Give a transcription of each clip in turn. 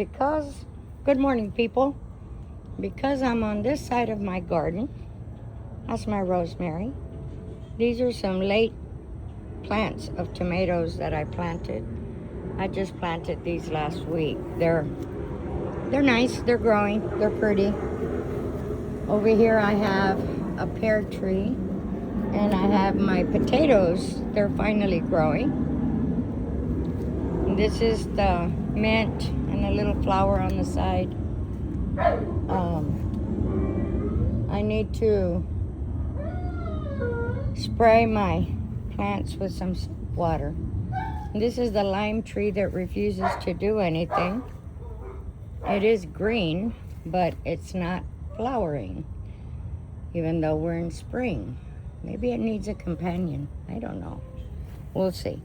Because, good morning, people. Because I'm on this side of my garden, that's my rosemary. These are some late plants of tomatoes that I planted. I just planted these last week. They're nice, they're growing, they're pretty. Over here I have a pear tree and I have my potatoes. They're finally growing. This is the mint and a little flower on the side. I need to spray my plants with some water. This is the lime tree that refuses to do anything. It is green, but it's not flowering, even though we're in spring. Maybe it needs a companion. I don't know. We'll see.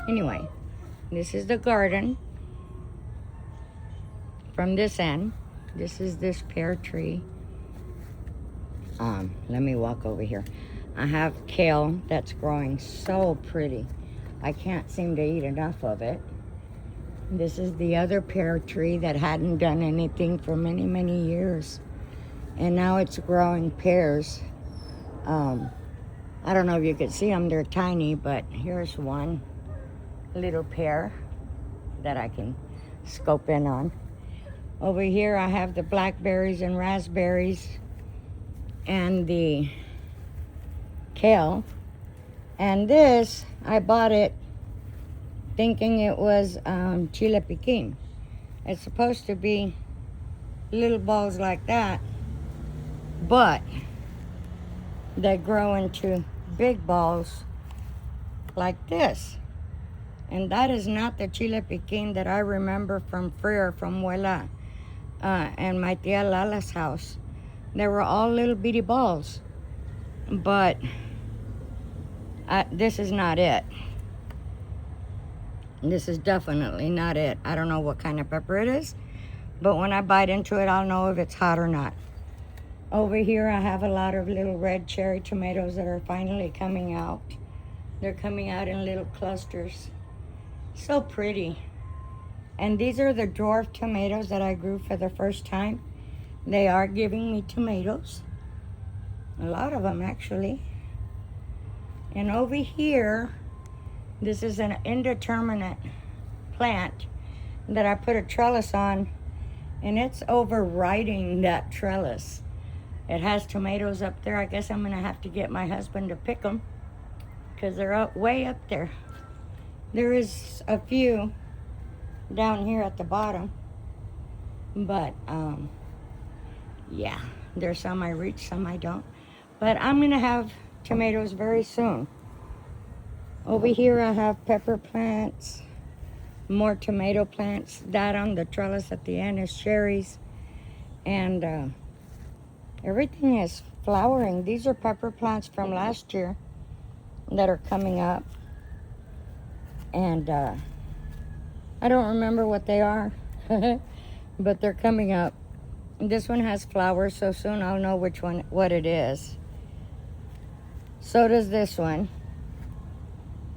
Anyway, this is the garden from this end. This is this pear tree. Let me walk over here. I have kale that's growing so pretty. I can't seem to eat enough of it. This is the other pear tree that hadn't done anything for many, many years. And now it's growing pears. I don't know if you could see them. They're tiny, but here's one little pear that I can scope in on. Over here I have the blackberries and raspberries and the kale. And this, I bought it thinking it was chile piquin. It's supposed to be little balls like that, but they grow into big balls like this. And that is not the chile piquin that I remember from Freer, from Muela, and my tia Lala's house. They were all little bitty balls, but this is not it. This is definitely not it. I don't know what kind of pepper it is, but when I bite into it, I'll know if it's hot or not. Over here, I have a lot of little red cherry tomatoes that are finally coming out. They're coming out in little clusters. So pretty. And these are the dwarf tomatoes that I grew for the first time. They are giving me tomatoes. A lot of them, actually. And over here, this is an indeterminate plant that I put a trellis on, and it's overriding that trellis. It has tomatoes up there. I guess I'm gonna have to get my husband to pick them because they're way up there. There is a few down here at the bottom, but yeah, there's some I reach, some I don't. But I'm gonna have tomatoes very soon. Over here I have pepper plants, more tomato plants. That on the trellis at the end is cherries, and everything is flowering. These are pepper plants from last year that are coming up, and I don't remember what they are, but they're coming up. This one has flowers, so soon I'll know what it is. So does this one.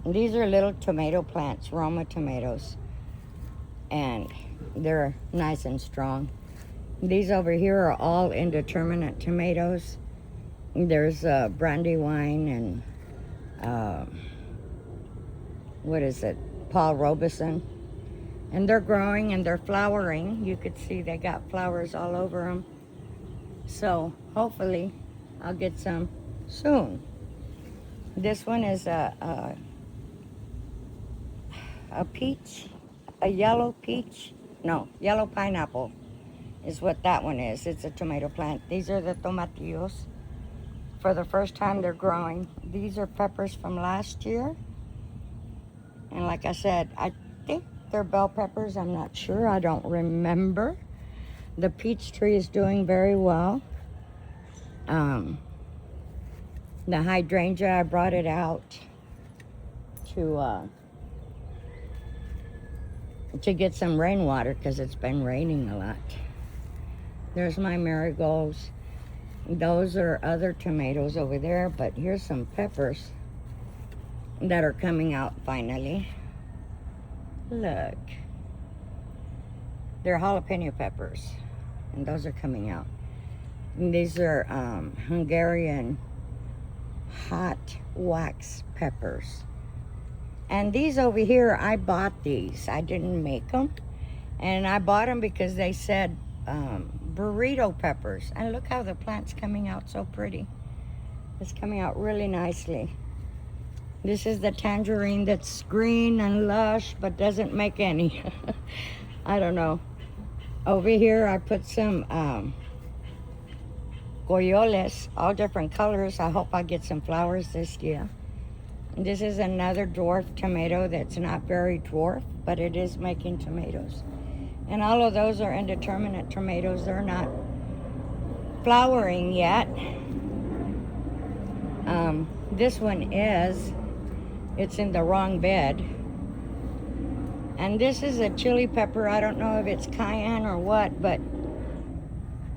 These are little tomato plants, Roma tomatoes, and they're nice and strong. These over here are all indeterminate tomatoes. There's Brandywine and what is it, Paul Robeson. And they're growing and they're flowering. You could see they got flowers all over them. So hopefully I'll get some soon. This one is a peach, a yellow peach. No, yellow pineapple is what that one is. It's a tomato plant. These are the tomatillos. For the first time they're growing. These are peppers from last year. And like I said, I think they're bell peppers. I'm not sure. I don't remember. The peach tree is doing very well. The hydrangea, I brought it out to get some rainwater because it's been raining a lot. There's my marigolds. Those are other tomatoes over there, but here's some peppers that are coming out finally. Look. They're jalapeno peppers, and those are coming out. And these are Hungarian hot wax peppers. And these over here, I bought these. I didn't make them. And I bought them because they said burrito peppers. And look how the plant's coming out so pretty. It's coming out really nicely. This is the tangerine that's green and lush, but doesn't make any. I don't know. Over here, I put some goyoles, all different colors. I hope I get some flowers this year. This is another dwarf tomato that's not very dwarf, but it is making tomatoes. And all of those are indeterminate tomatoes. They're not flowering yet. This one is. It's in the wrong bed. And this is a chili pepper. I don't know if it's cayenne or what, but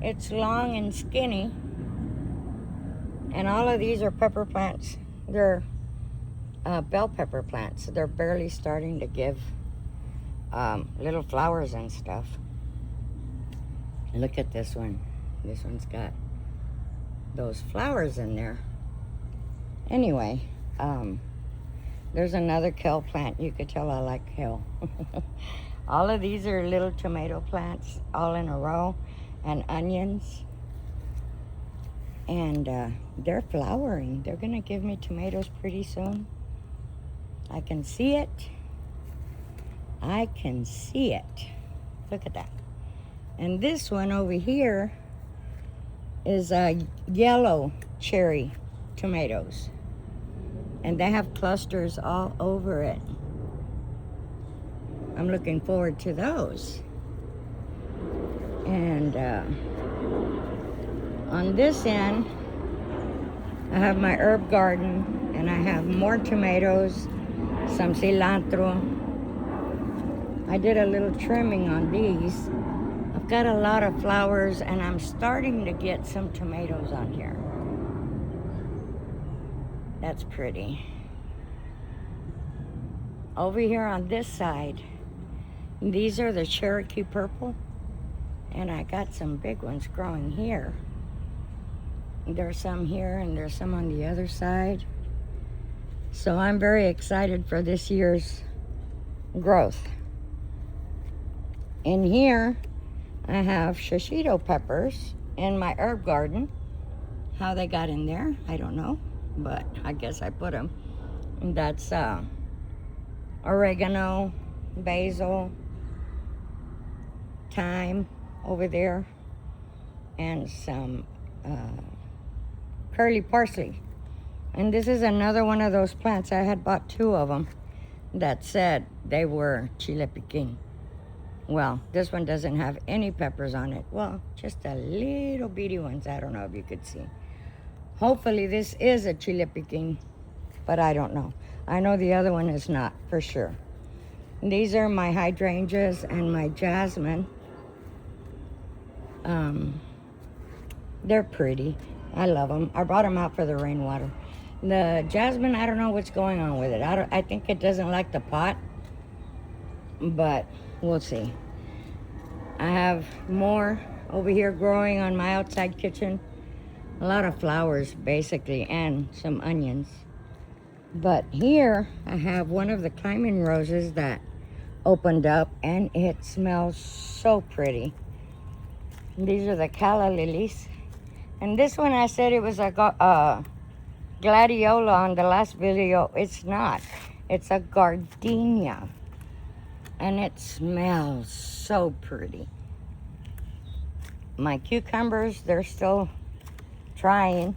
it's long and skinny. And all of these are pepper plants. They're bell pepper plants. They're barely starting to give little flowers and stuff. Look at this one. This one's got those flowers in there. Anyway, there's another kale plant. You could tell I like kale. All of these are little tomato plants all in a row, and onions. And they're flowering. They're gonna give me tomatoes pretty soon. I can see it. I can see it. Look at that. And this one over here is yellow cherry tomatoes. And they have clusters all over it. I'm looking forward to those. And on this end, I have my herb garden, and I have more tomatoes, some cilantro. I did a little trimming on these. I've got a lot of flowers, and I'm starting to get some tomatoes on here. That's pretty. Over here on this side, these are the Cherokee purple, and I got some big ones growing here. There's some here, and there's some on the other side. So I'm very excited for this year's growth. In here, I have shishito peppers in my herb garden. How they got in there, I don't know, but I guess I put them. And that's oregano, basil, thyme over there, and some curly parsley. And this is another one of those plants. I had bought 2 of them that said they were chile piquin. Well, this one doesn't have any peppers on it. Well, just a little bitty ones. I don't know if you could see. Hopefully this is a chile piquin, but I don't know. I know the other one is not, for sure. These are my hydrangeas and my jasmine. They're pretty. I love them. I brought them out for the rainwater. The jasmine, I don't know what's going on with it. I think it doesn't like the pot, but we'll see. I have more over here growing on my outside kitchen. A lot of flowers, basically, and some onions. But here, I have one of the climbing roses that opened up, and it smells so pretty. These are the calla lilies. And this one, I said it was a gladiola on the last video. It's not. It's a gardenia. And it smells so pretty. My cucumbers, they're still trying.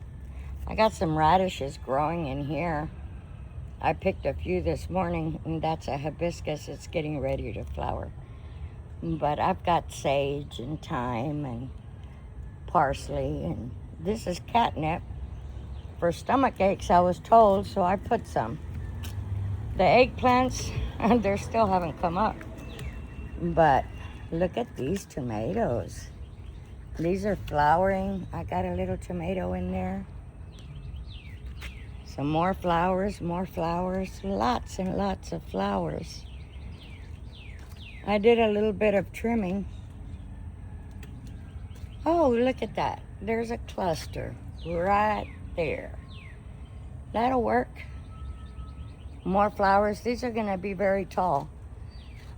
I got some radishes growing in here. I picked a few this morning, and that's a hibiscus. It's getting ready to flower. But I've got sage and thyme and parsley, and this is catnip for stomach aches, I was told, so I put some. The eggplants, they still haven't come up. But look at these tomatoes. These are flowering. I got a little tomato in there. Some more flowers, lots and lots of flowers. I did a little bit of trimming Oh, look at that. There's a cluster right there. That'll work. More flowers. These are going to be very tall.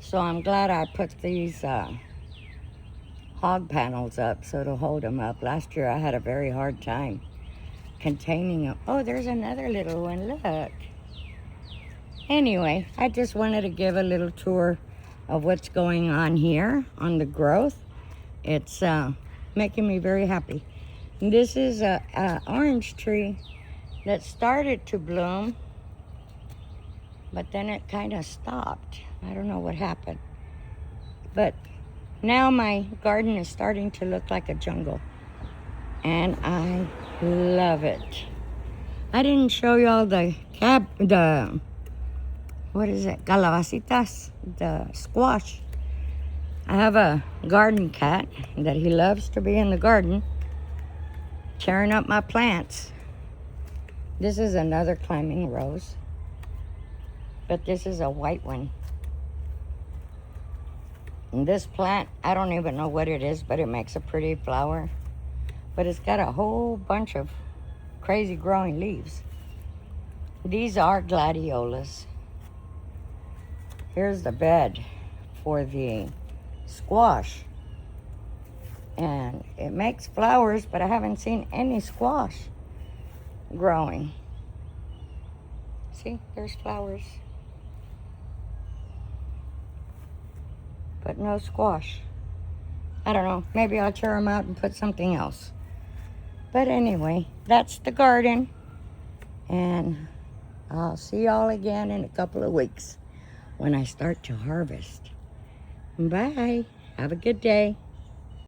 So I'm glad I put these hog panels up so to hold them up. Last year I had a very hard time containing them. Oh, there's another little one. Look. Anyway, I just wanted to give a little tour of what's going on here on the growth. It's making me very happy. And this is a orange tree that started to bloom, but then it kind of stopped. I don't know what happened. But now my garden is starting to look like a jungle. And I love it. I didn't show y'all the what is it? Calabacitas, the squash. I have a garden cat that he loves to be in the garden, tearing up my plants. This is another climbing rose, but this is a white one. And this plant, I don't even know what it is, but it makes a pretty flower. But it's got a whole bunch of crazy growing leaves. These are gladiolas. Here's the bed for the squash. And it makes flowers, but I haven't seen any squash growing. See, there's flowers. But no squash. I don't know, maybe I'll tear them out and put something else. But anyway, that's the garden. And I'll see y'all again in a couple of weeks when I start to harvest. Bye. Have a good day.